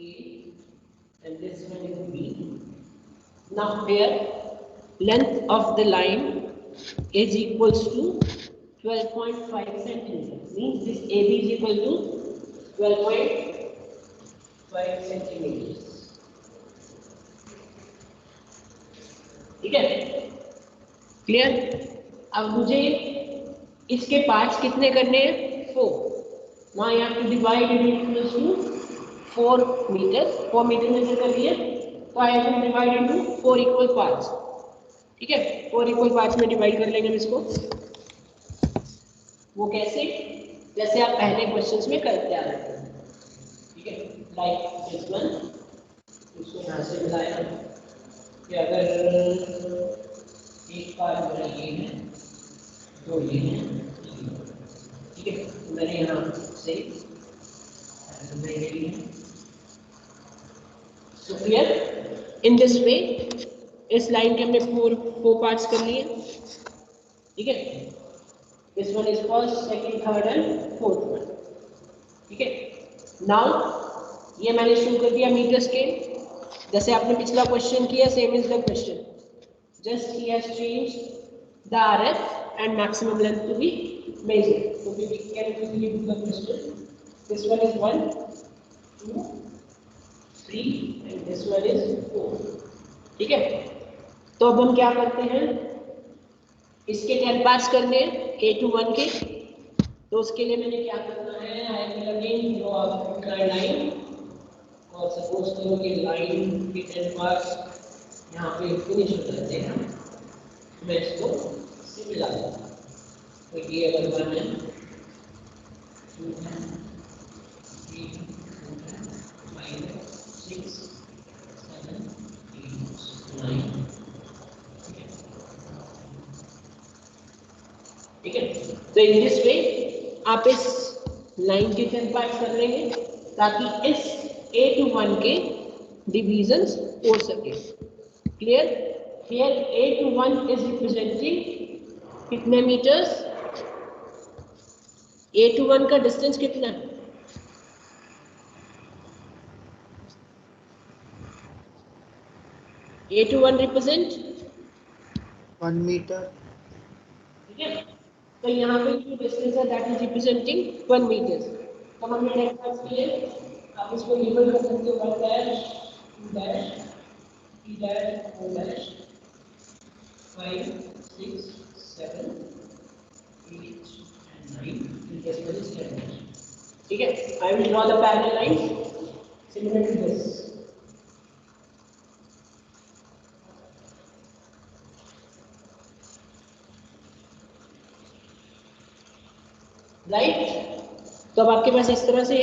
A and this one is B. Now here length of the line is equals to 12.5 centimeters. Means this AB is equal to 12.5 centimeters. ठीक है, clear. अब मुझे इसके parts कितने करने हैं? 4. Now I have to divide it into 4 meters. 4 metre में कर दिए, तो I have to divide into 4 equal parts. ठीक है, 4 equal parts में डिवाइड कर लेंगे हम इसको। वो कैसे? जैसे आप पहले क्वेश्चंस में करते आ रहे हैं। ठीक है, लाइक दिस वन, इसको यहाँ से मिलाया कि अगर एक पार्ट मेरा ये है, तो ये है, ठीक है, मैंने यहाँ से So here in this way इस लाइन के हमने 4 पार्ट्स कर लिए। ठीक है, this one is first, second, third and fourth one. ठीक है, now ये मैंने शुरू कर दिया मीटर स्केल। जैसे आपने पिछला क्वेश्चन किया, same is the question, just he has changed the RF and maximum length to be measured. So we can quickly do the question. This one is 1, 2, 3 and this one is 4. ठीक है, तो अब हम क्या करते हैं, इसके 10 पार्ट्स करने हैं A to 1 के। तो उसके लिए मैंने क्या करना है, I will again draw a line और सपोज करो कि लाइन के 10 पार्ट्स यहाँ पे फिनिश हो जाते हैं, मैं इसको से मिला दूंगा। तो ये अगर 1 है, 2 है, 3 है, 5 है, 6, 7, 8, 9। ठीक है, तो इन दिस वे आप इस लाइन के 10 पार्ट्स कर लेंगे ताकि इस A to 1 के डिविजन्स हो सके। Clear? Here A to 1 is representing कितने मीटर्स? A to 1 का डिस्टेंस कितना है? A to 1 represent 1 metre. ठीक है, तो यहाँ पे जो डिस्टेंस है दैट इज रिप्रेजेंटिंग 1 मीटर। तो हमने रेफरेंस किए, आप इसको लेबल कर सकते हो 1 dash, 2 dash, 3 dash, 4 dash, 5, 6, 7, 8 and 9 and this one is 10 dash. ठीक है, I will draw the parallel lines similar to this. Right, तो अब आपके पास इस तरह से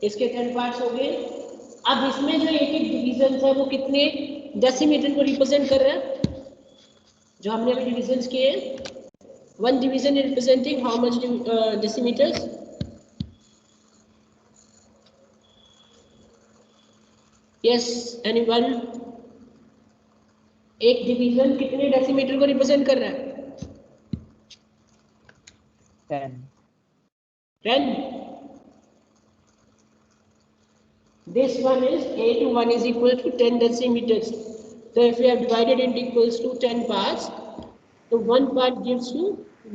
इसके 10 पार्ट्स हो गए। अब इसमें जो एक एक डिवीजन है वो कितने डेसीमीटर को रिप्रेजेंट कर रहा है? जो हमने अभी डिविजन्स किए, 1 division representing how much decimeters? Yes, anyone? एक डिवीजन कितने डेसीमीटर को रिप्रेजेंट कर रहा है? 10. This one is A to 1 is equal to 10 decimeters. So if we have divided it equals to 10 parts, तो 1 part gives you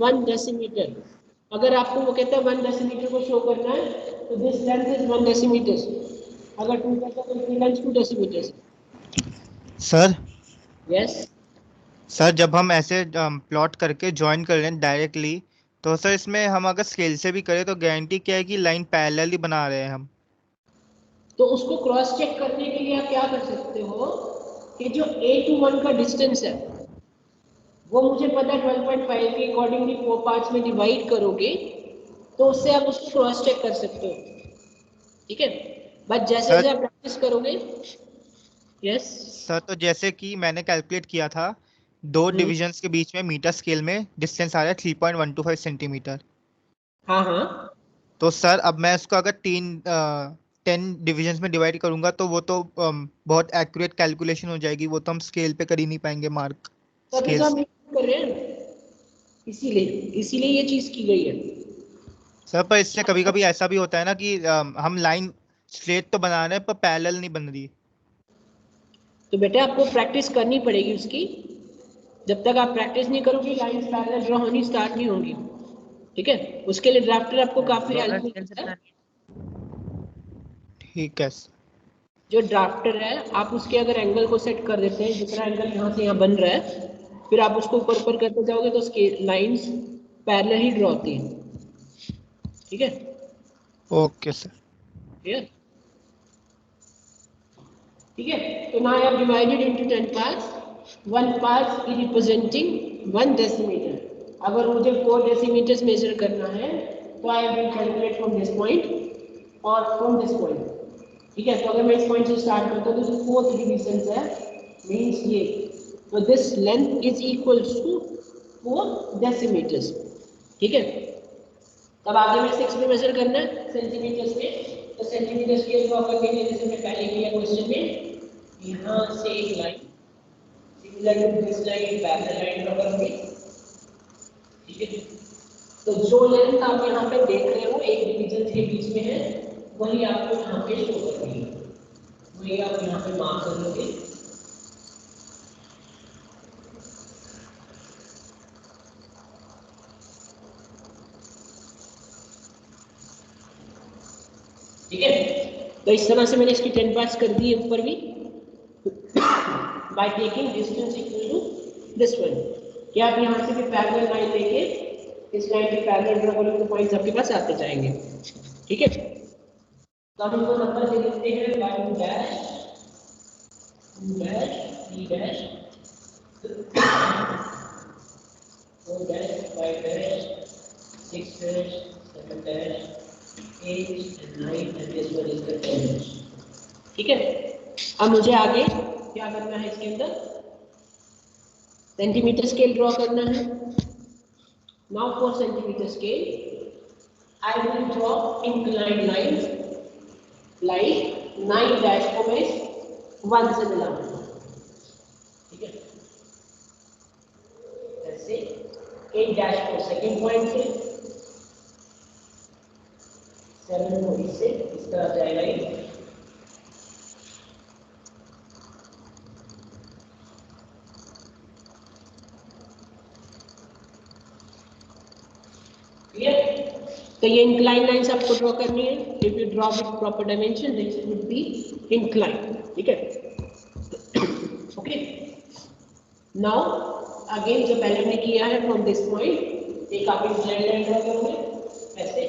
1 decimeter. अगर आपको वो कहता है 1 decimeter को शो करना है, तो this length is 1 decimeter. अगर 2 कहता है तो इसकी length 2 decimeters. Sir Yes. Sir जब हम ऐसे प्लॉट करके ज्वाइन कर रहे हैं डायरेक्टली, तो सर इसमें हम अगर स्केल से भी करें तो गारंटी क्या है कि लाइन पैरेलल ही बना रहे हैं हम? तो उसको क्रॉस चेक करने के लिए आप क्या कर सकते हो कि जो A to 1 का डिस्टेंस है वो मुझे पता है 12.5 के अकॉर्डिंगली 4 पार्ट्स में डिवाइड करोगे तो उससे आप उसको क्रॉस चेक कर सकते हो। ठीक है, बट जैसे जैसे आप प्रैक्टिस करोगे। यस सर, तो जैसे कि मैंने कैलकुलेट किया था, 2 डिविजन्स के बीच में मीटर स्केल में डिस्टेंस आ रहा है 3.125 सेंटीमीटर। हाँ हाँ, तो सर अब मैं इसको अगर 10 डिविजन्स में डिवाइड करूंगा तो वो तो बहुत एक्यूरेट कैलकुलेशन हो जाएगी, वो तो हम स्केल पे कर ही नहीं पाएंगे मार्क। तभी तो हम कर रहे हैं, इसीलिए ये चीज की गई है। सर पर इससे कभी कभी ऐसा भी होता है ना कि हम लाइन स्ट्रेट तो बना रहे हैं पर पैरेलल नहीं बन रही। तो बेटा आपको प्रैक्टिस करनी पड़ेगी उसकी, जब तक आप प्रैक्टिस नहीं करोगे लाइंस पैरेलल ड्रॉ होनी स्टार्ट नहीं होंगी, ठीक है। उसके लिए ड्राफ्टर आपको काफी हेल्प मिलता है। ठीक है सर। जो ड्राफ्टर है आप उसके अगर एंगल को सेट कर देते हैं, जितना एंगल यहाँ से यहाँ बन रहा है, फिर आप उसको ऊपर ऊपर करते जाओगे तो उसकी लाइंस पैरेलल ही ड्रॉ होती हैं, ठीक है। Okay sir. क्लियर? ठीक है। तो now I have divided into 10 parts. One part is representing 1 decimeter. अगर मुझे 4 decimeters measure करना है तो I will calculate from this point और from this point. ठीक है। तो अगर मैं इस पॉइंट से स्टार्ट करता हूँ तो जो 4th डिवीजन है मीन्स ये, तो this length is equal to 4 decimeters, ठीक है। तब आगे में 6 में मेजर करना है सेंटीमीटर्स में, तो सेंटीमीटर स्केल ड्रॉ करने के लिए जैसे मैं पहले किया क्वेश्चन में, यहाँ से एक line similar to this line parallel line draw करूंगी, ठीक है। तो जो लेंथ आप यहाँ पे देख रहे हो एक डिवीजन के बीच में है, वही आपको यहाँ पे शो करनी है, वही आप यहाँ पे मार्क कर लोगे। ठीक है। तो इस तरह से मैंने इसकी 10 पार्ट्स कर दी है ऊपर भी, by taking distance equal to this one, कि आप यहाँ से भी पैरेलल लाइन लेके इस लाइन के पैरेलल ड्रॉ करोगे तो पॉइंट्स आपके पास आते जाएंगे, ठीक है। तो हम इनको नंबर दे देते हैं 1 dash 2 dash 3 dash 4 dash 5 dash 6 dash 7 dash 8 and 9 and this one is the 10 dash, ठीक है। अब मुझे आगे क्या करना है, इसके अंदर सेंटीमीटर स्केल ड्रॉ करना है। Now for centimetre scale I will draw inclined lines, like 9 dash को मैं 1 से मिलाऊंगा, ठीक है। ऐसे 8 डैश को सेकंड पॉइंट से, 7 को इससे इस तरह जाएगा ये, तो ये इंक्लाइन लाइंस आपको ड्रॉ करनी है। If you draw with proper dimension this would be incline, ठीक है। ओके, नाउ अगेन जो पहले हमने किया है फ्रॉम दिस पॉइंट एक आप इंक्लाइन लाइन ड्रॉ करोगे ऐसे,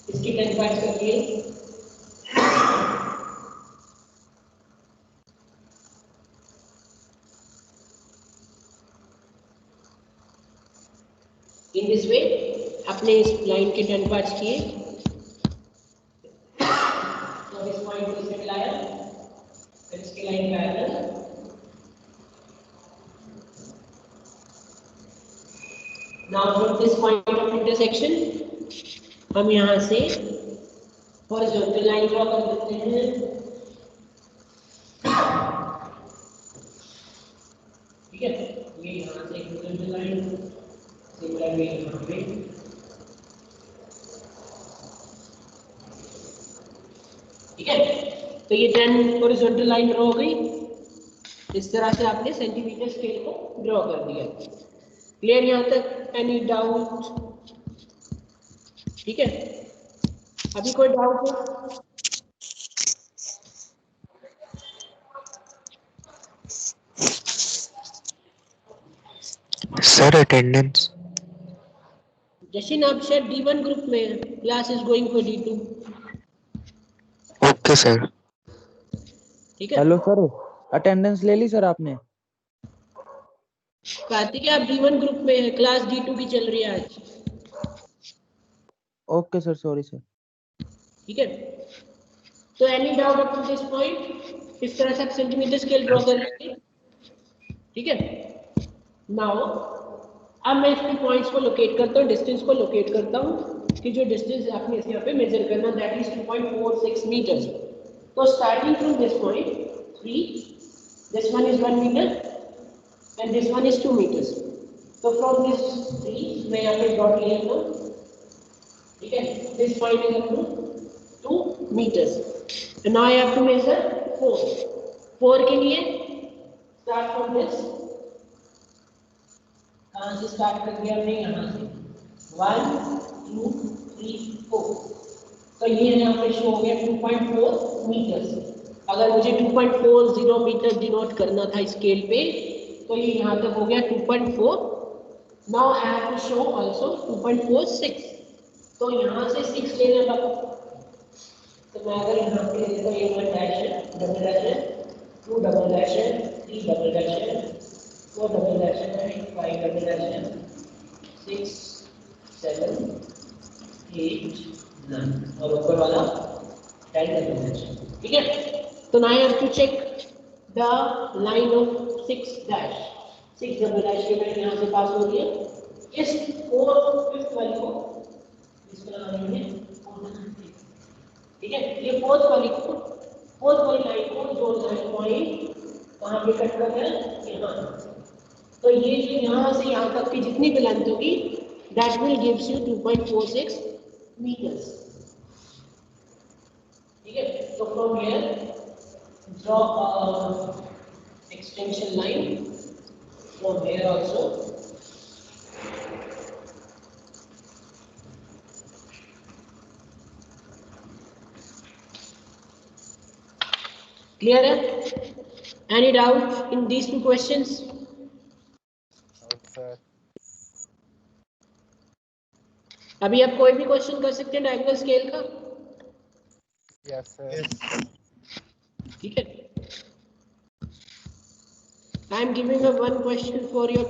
इसकी 10 पार्ट्स कर दिए। इन दिस वे अपने इस लाइन के 10 पार्ट्स किए, तो इस पॉइंट को इससे मिलाया, फिर इसकी line parallel, now from this point of intersection हम यहाँ से हॉरिजॉन्टल लाइन ड्रॉ कर देते हैं, ठीक है। ये यहाँ से हॉरिजॉन्टल लाइन सिमिलर वे यहाँ पे, ठीक है। तो ये 10 हॉरिजॉन्टल लाइन ड्रॉ हो गई। इस तरह से आपने सेंटीमीटर स्केल को ड्रॉ कर दिया। क्लियर यहाँ तक? Any doubt? ठीक है, अभी कोई डाउट हो? सर अटेंडेंस जशिन आप शायद D1 ग्रुप में है, class is going for D2, okay sir. ठीक है। हेलो सर, अटेंडेंस ले ली सर आपने? कार्तिक आप D1 ग्रुप में है, क्लास D2 की चल रही है आज, ओके सर, सॉरी सर। ठीक है। तो any doubt up to this point? इस तरह से आप सेंटीमीटर स्केल ड्रॉ कर लेंगे, ठीक है। नाउ अब मैं इसके पॉइंट्स को लोकेट करता हूँ, डिस्टेंस को लोकेट करता हूँ कि जो डिस्टेंस आपने इस यहाँ पे मेजर करना दैट इज 2.46 मीटर्स। तो starting from this point 3, this one is 1 metre and this one is 2 metres. तो फ्रॉम दिस 3 मैं यहाँ पे डॉट ले लेता हूँ, ठीक है। This point is up to 2 meters. now I have to measure 4 के लिए start from this, कहाँ से start कर दिया हमने, यहाँ से 1 2 3 4, तो ये यहाँ पे शो हो गया 2.4 मीटर। अगर मुझे 2.40 मीटर डिनोट करना था स्केल पे, तो ये यहाँ तक हो गया 2.4। Now I have to show also 2.46, तो यहाँ से 6 लेना पड़ा। तो मैं अगर यहाँ पे लेता हूँ, ये 1 डैश है, डबल डैश है, 2 डबल डैश है, 3 डबल डैश है, 4 डबल डैश है, 5 डबल डैश है, 6 7 8 9, और ऊपर वाला 10 डबल डैश। ठीक है, तो now I have to check the line of 6 dash. 6 double dash की लाइन यहाँ से पास हो रही है। इस 4th वाली को इसका नाम है 4, ठीक है। ये फोर्थ वाली लाइन को जोड़ना है, पॉइंट कहाँ पे कट करना है, यहाँ। तो ये जो यहाँ से यहाँ तक की जितनी भी लेंथ होगी, that will gives you 2.46 metres. ठीक है, तो from here draw extension line from here also. Clear है? Any doubt in these 2 questions? Sir अभी आप कोई भी क्वेश्चन कर सकते हैं डायगोनल स्केल का। Yes sir. ठीक है, I am giving a one question for your